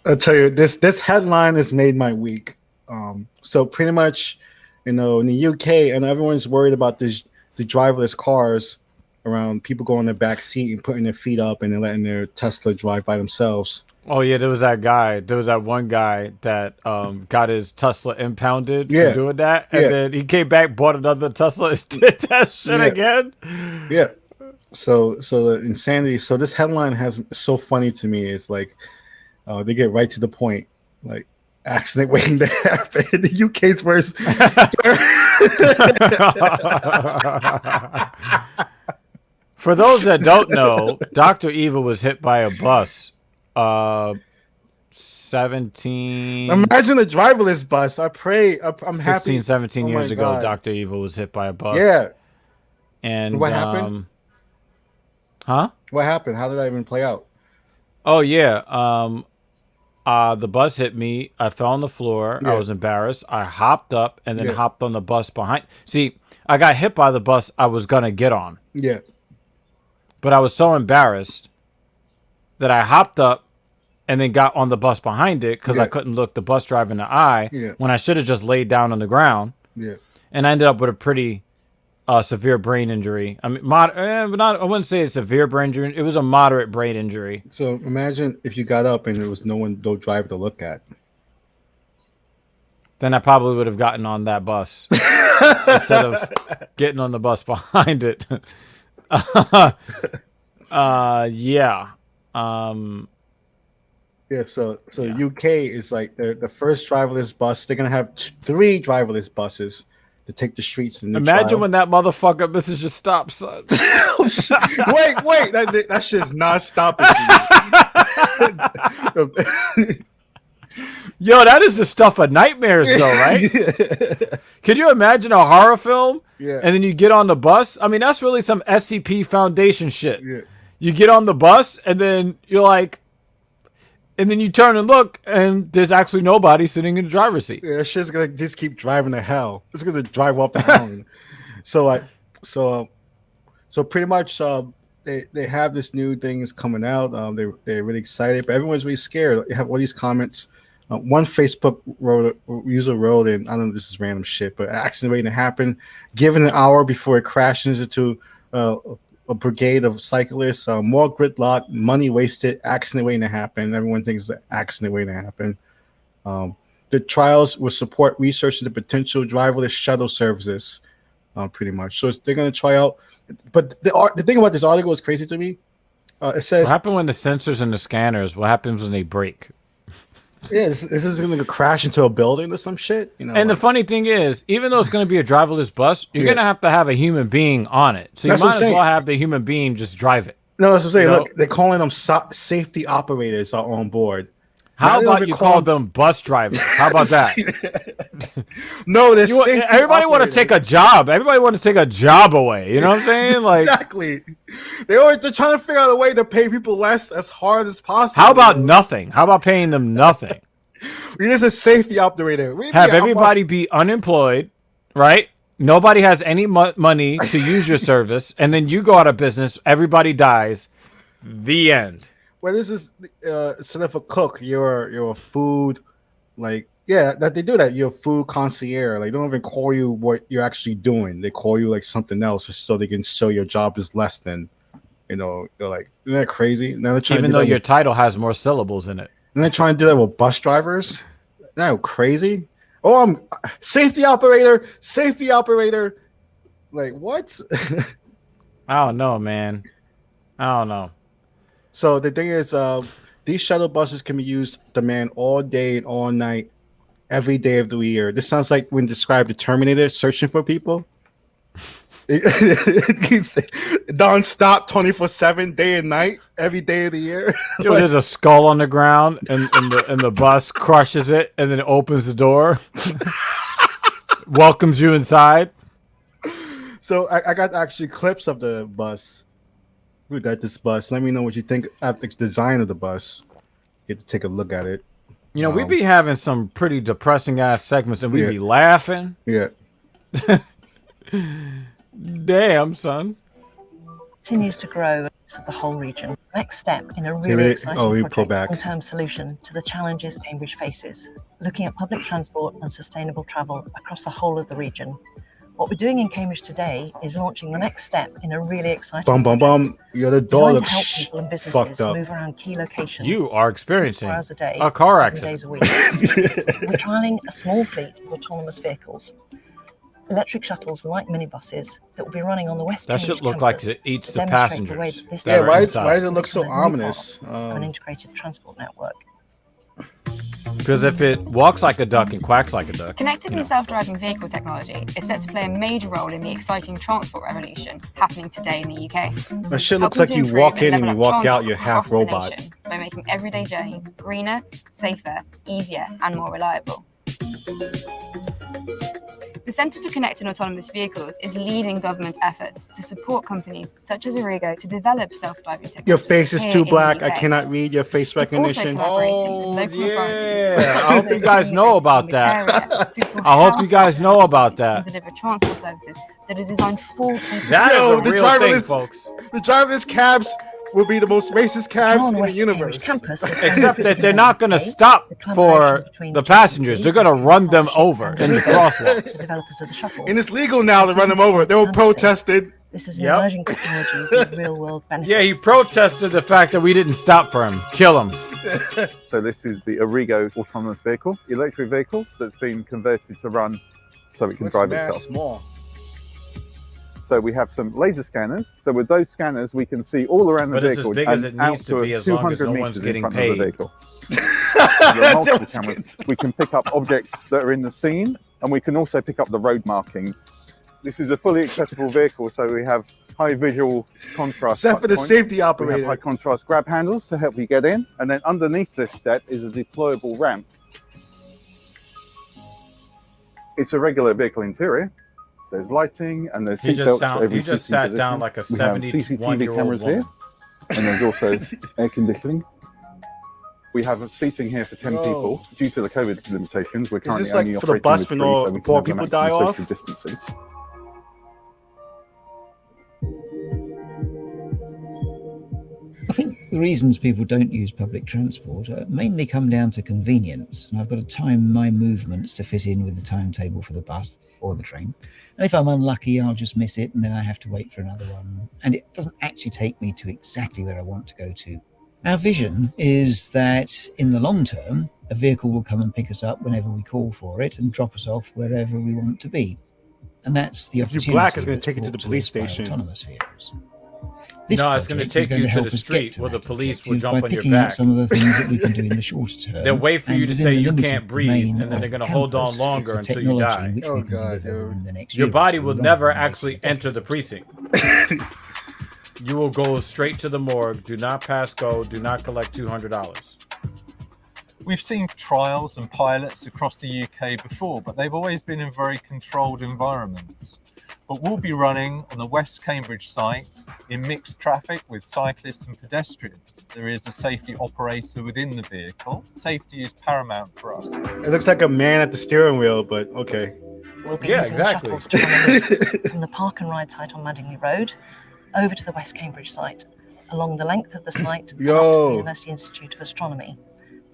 I'll tell you, this headline has made my week. So pretty much, in the UK, and everyone's worried about the driverless cars around. People go in the back seat and putting their feet up and then letting their Tesla drive by themselves. Oh yeah, there was that guy. There was that one guy that got his Tesla impounded for doing that, and then he came back, bought another Tesla, and did that shit again. Yeah. So the insanity. So this headline has so funny to me. It's like they get right to the point. Like accident waiting to happen. The UK's worst. For those that don't know, Dr. Eva was hit by a bus. 17. Imagine a driverless bus. I pray. I'm 16, happy. 17 years ago, Dr. Eva was hit by a bus. Yeah. And what happened? Huh? What happened? How did that even play out? Oh yeah. The bus hit me. I fell on the floor. I was embarrassed. I hopped up and then hopped on the bus behind. See, I got hit by the bus I was gonna get on. Yeah. But I was so embarrassed that I hopped up and then got on the bus behind it because I couldn't look the bus driver in the eye when I should have just laid down on the ground. Yeah. And I ended up with a pretty severe brain injury. I mean, I wouldn't say a severe brain injury. It was a moderate brain injury. So imagine if you got up and there was no driver to look at. Then I probably would have gotten on that bus instead of getting on the bus behind it. Yeah. So UK is like the first driverless bus. They're gonna have 3 driverless buses to take the streets. In the Imagine when that motherfucker misses your stop, son. wait, that shit's not stopping. Yo, that is the stuff of nightmares, though, right? Can you imagine a horror film? Yeah. And then you get on the bus? I mean, that's really some SCP Foundation shit. Yeah. You get on the bus, and then you're like, and then you turn and look, and there's actually nobody sitting in the driver's seat. Yeah, that shit's gonna just keep driving to hell. It's gonna drive off the mountain. So pretty much, they have this new things coming out. They're really excited, but everyone's really scared. They have all these comments. One Facebook user wrote, and I don't know if this is random shit, but accident waiting to happen. Given an hour before it crashes into a brigade of cyclists, more gridlock, money wasted, accident waiting to happen. Everyone thinks it's an accident waiting to happen. The trials will support research into potential driverless shuttle services, pretty much. So they're going to try out. But the thing about this article is crazy to me. It says, what happens when the sensors and the scanners? What happens when they break? Yeah, this is going to crash into a building or some shit. You know. And the funny thing is, even though it's going to be a driverless bus, you're going to have a human being on it. So you might as well have the human being just drive it. No, that's what I'm saying. Look, they're calling them safety operators are on board. How about you call them bus drivers? How about that? No, everybody want to take a job. Everybody want to take a job away. You know what I'm saying? Like exactly. They're trying to figure out a way to pay people less as hard as possible. How about nothing? How about paying them nothing? You're just a safety operator. Have everybody be unemployed, right? Nobody has any money to use your service, and then you go out of business. Everybody dies. The end. Well, this is instead of a cook, you're a food, that they do that. You're a food concierge. Like, they don't even call you what you're actually doing. They call you like something else, just so they can show your job is less than, they're like, isn't that crazy? Now they're trying even though your title has more syllables in it. And they're trying to do that with bus drivers. Isn't that crazy? Oh, I'm safety operator. Like, what? I don't know, man. I don't know. So the thing is, these shuttle buses can be used to man all day and all night, every day of the year. This sounds like when described the Terminator searching for people. Non-stop, 24/7, day and night, every day of the year. Yo, there's a skull on the ground, and the bus crushes it, and then it opens the door, welcomes you inside. So I got actually clips of the bus. We got this bus. Let me know what you think of the design of the bus. Get to take a look at it. We be having some pretty depressing ass segments, and we be laughing. Yeah. Damn, son. Continues to grow. benefits of the whole region. Next step in a really exciting project, long-term solution to the challenges Cambridge faces, looking at public transport and sustainable travel across the whole of the region. What we're doing in Cambridge today is launching the next step in a really exciting project. You're the dog designed to help people and businesses move around key locations. You are experiencing 4 hours a day, a car 7 accident. days a week. We're trialling a small fleet of autonomous vehicles, electric shuttles like minibuses that will be running on the West That Cambridge should look like campus it eats to the demonstrate the way passengers. that this Yeah, why technology does it look so becomes a new ominous? part of an integrated transport network. Because if it walks like a duck and quacks like a duck. Connected and self-driving vehicle technology is set to play a major role in the exciting transport revolution happening today in the UK. That shit looks like you walk in and you walk out, you're half robot. By making everyday journeys greener, safer, easier, and more reliable. The Centre for Connected Autonomous Vehicles is leading government efforts to support companies such as Origo to develop self-driving technology. Your face is too black. I cannot read your face recognition. Oh, yeah. I hope you guys know about that. I hope you guys know about that. Deliver transport services that are designed for people. That is a real thing, folks. The driverless cabs will be the most racist cabs in the universe. Except that they're not going to stop for the passengers. They're going to run them over in the crosswalks. And it's legal now to run them over. They were protested. This is an emerging technology with real-world benefits. Yeah, he protested the fact that we didn't stop for him. Kill him. So this is the Origo autonomous vehicle, electric vehicle that's been converted to run so it can drive itself. Small. So we have some laser scanners. So with those scanners, we can see all around the vehicle. But it's as big as it needs to be as long as no one's getting paid. Multiple cameras. We can pick up objects that are in the scene, and we can also pick up the road markings. This is a fully accessible vehicle, so we have high visual contrast. Except for the safety operator. We have high contrast grab handles to help you get in. And then underneath this step is a deployable ramp. It's a regular vehicle interior. There's lighting and there's seat belts. He just sat down like a 71-year-old woman. And there's also air conditioning. We have seating here for 10 people. Due to the COVID limitations, we're currently only for the bus when all poor people die off? Distancing. I think the reasons people don't use public transport mainly come down to convenience. And I've got to time my movements to fit in with the timetable for the bus or the train. And if I'm unlucky, I'll just miss it and then I have to wait for another one. And it doesn't actually take me to exactly where I want to go to. Our vision is that in the long term, a vehicle will come and pick us up whenever we call for it and drop us off wherever we want to be. And that's the opportunity. If you're black, it's going to take you to the police station. Autonomous vehicles. No, it's going to take you to the street where the police will jump on your back. Some of the things that we can do in the shorter term. They'll wait for you to say you can't breathe, and then they're going to hold on longer until you die. Oh, God. Your body will never actually enter the precinct. You will go straight to the morgue. Do not pass go. Do not collect $200. We've seen trials and pilots across the UK before, but they've always been in very controlled environments. But we'll be running on the West Cambridge site in mixed traffic with cyclists and pedestrians. There is a safety operator within the vehicle. Safety is paramount for us. It looks like a man at the steering wheel, but okay. We'll be using shuttles to run from the park and ride site on Madingley Road over to the West Cambridge site, along the length of the site up to the University Institute of Astronomy,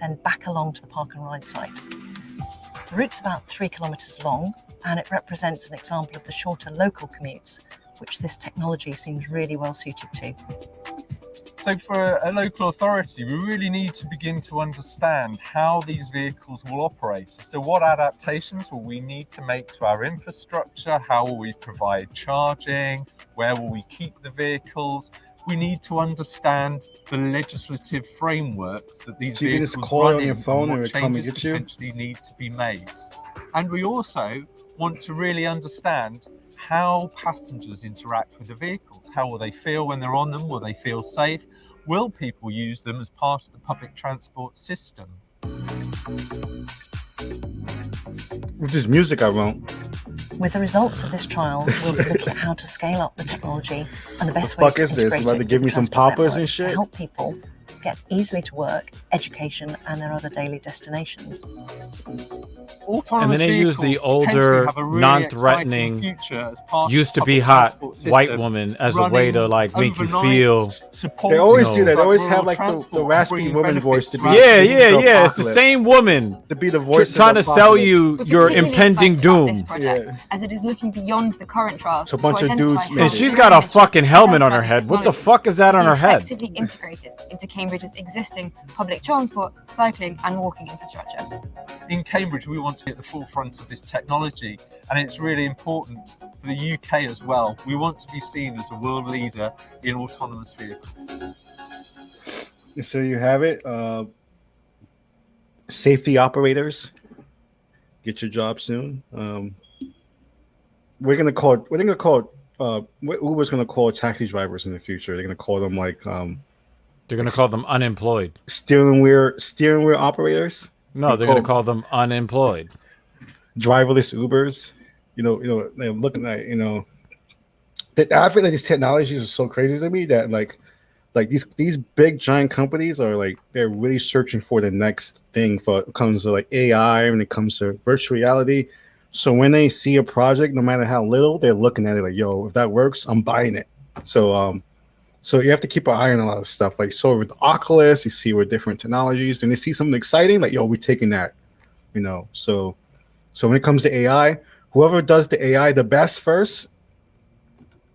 then back along to the park and ride site. The route's about 3 kilometres long, and it represents an example of the shorter local commutes, which this technology seems really well suited to. So for a local authority, we really need to begin to understand how these vehicles will operate. So what adaptations will we need to make to our infrastructure? How will we provide charging? Where will we keep the vehicles? We need to understand the legislative frameworks that these vehicles run on your phone and what changes potentially need to be made. And we also want to really understand how passengers interact with the vehicles. How will they feel when they're on them? Will they feel safe? Will people use them as part of the public transport system? With this music, I won't. With the results of this trial, we'll be looking at how to scale up the technology and the best ways to integrate it. About to give me some poppers and shit? To help people get easily to work, education, and their other daily destinations. autonomous then they use vehicles the older, potentially have a really non-threatening, exciting future as part used of to be public hot transport white system, woman as a way to running like make you overnight, feel. They supporting always do No. that. They always rural have like the transport and raspy bringing woman voice to benefits be. to Yeah, the yeah. It's the apocalypse. same woman To be the voice trying of to the sell apocalypse. you We're your particularly impending excited about doom. this project, as it is looking beyond the current trials So a to bunch of identify dudes how made And it. she's got a self-driving fucking helmet on her technology head. What the fuck is that on can her be head? effectively integrated into Cambridge's existing public transport, cycling, and walking infrastructure. In Cambridge, we want to be at the forefront of this technology, and it's really important for the UK as well. We want to be seen as a world leader in autonomous vehicles. So you have it. Safety operators, get your job soon. We're gonna call. Uber's gonna call taxi drivers in the future. They're gonna call them like They're gonna call them unemployed. steering wheel operators. No, they're gonna call them unemployed. Driverless Ubers. They're looking at I feel like these technologies are so crazy to me that like these big giant companies are like they're really searching for the next thing when it comes to like AI, when it comes to virtual reality. So when they see a project, no matter how little, they're looking at it like, yo, if that works, I'm buying it. So you have to keep an eye on a lot of stuff. Like so with the Oculus, you see with different technologies, and they see something exciting, like, yo, we're taking that. So when it comes to AI, whoever does the AI the best first,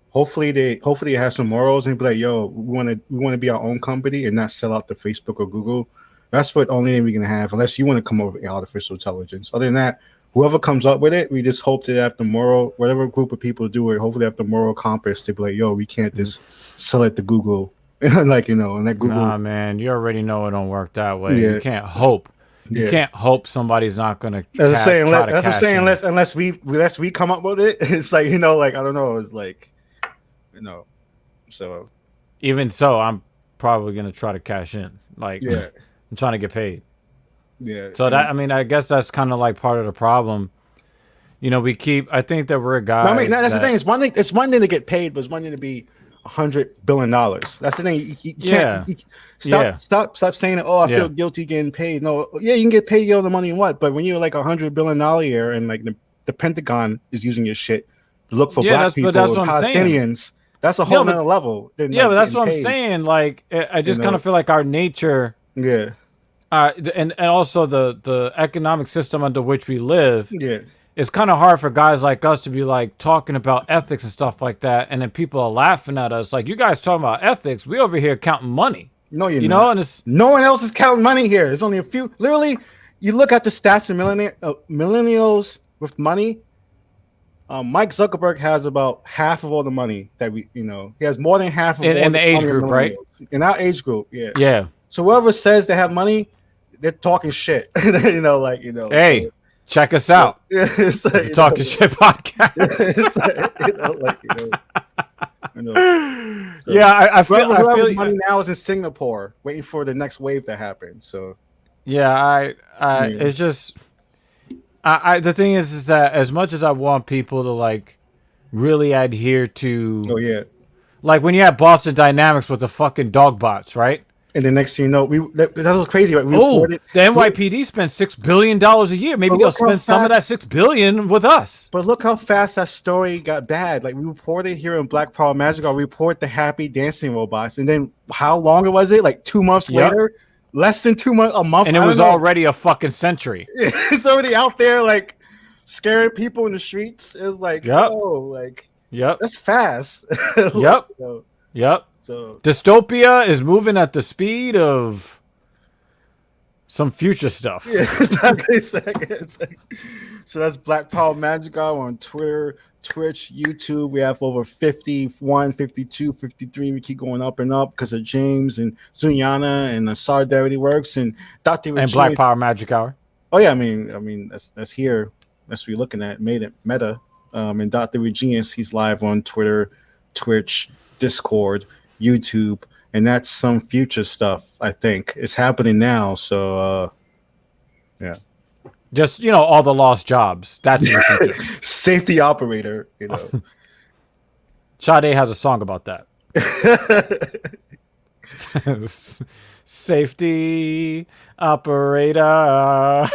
hopefully they have some morals and be like, yo, we want to be our own company and not sell out to Facebook or Google. That's what only thing we can have, unless you want to come up with artificial intelligence. Other than that, whoever comes up with it, we just hope they have the moral, whatever group of people do it, hopefully they have the moral compass to be like, yo, we can't just sell it to Google. And that Google. Nah, man, you already know it don't work that way. Yeah. You can't hope. You can't hope somebody's not gonna. That's what I'm saying. Unless we come up with it, it's like I don't know. It's like So even so, I'm probably gonna try to cash in. Like, yeah, I'm trying to get paid. yeah. So I guess that's kind of like part of the problem. I think that we're guys. I mean, that's the thing. It's one thing to get paid, but it's one thing to be $100 billion. That's the thing. You can't. Stop saying that. Oh, I feel guilty getting paid. No, yeah, you can get paid. You owe the money and what? But when you're like $100 billion a year, and like the Pentagon is using your shit to look for black people, that's what Palestinians, that's a whole nother level. But that's what I'm saying. Like, I just kind of feel like our nature. Yeah. And also the economic system under which we live. Yeah. It's kind of hard for guys like us to be like talking about ethics and stuff like that, and then people are laughing at us like, you guys talking about ethics, we over here counting money. No, you're not. And it's no one else is counting money here. There's only a few. Literally, you look at the stats of millennials with money. Mike Zuckerberg has about half of all the money that he has more than half of in the age group, right? In our age group, yeah. Yeah. So whoever says they have money, they're talking shit. Hey. So, check us out. It's like, Talking Shit podcast. So, I feel whoever's money now is in Singapore, waiting for the next wave to happen. So it's just the thing is that as much as I want people to like really adhere to, like when you have Boston Dynamics with the fucking dog bots, right? And the next thing you know, that was crazy, right? The NYPD spent $6 billion a year. Maybe they'll spend some of that $6 billion with us. But look how fast that story got bad. Like we reported here in Black Power Magic, we report the happy dancing robots, and then how long was it? Like 2 months later, less than 2 months, a month, and it was already a fucking century. It's already out there, like scaring people in the streets. It was like, that's fast. Yep. So dystopia is moving at the speed of some future stuff. Yeah, exactly. So that's Black Power Magic on Twitter, Twitch, YouTube. We have over 51, 52, 53. We keep going up and up because of James and Zunyana and Solidarity Works and Dr. And Black Power Magic Hour. Oh yeah, I mean that's here. That's what you're looking at. Made it meta. And Dr. Regis, he's live on Twitter, Twitch, Discord, YouTube, and that's some future stuff. I think it's happening now. So yeah, just all the lost jobs. That's the future. Safety operator. Sade has a song about that. Safety operator.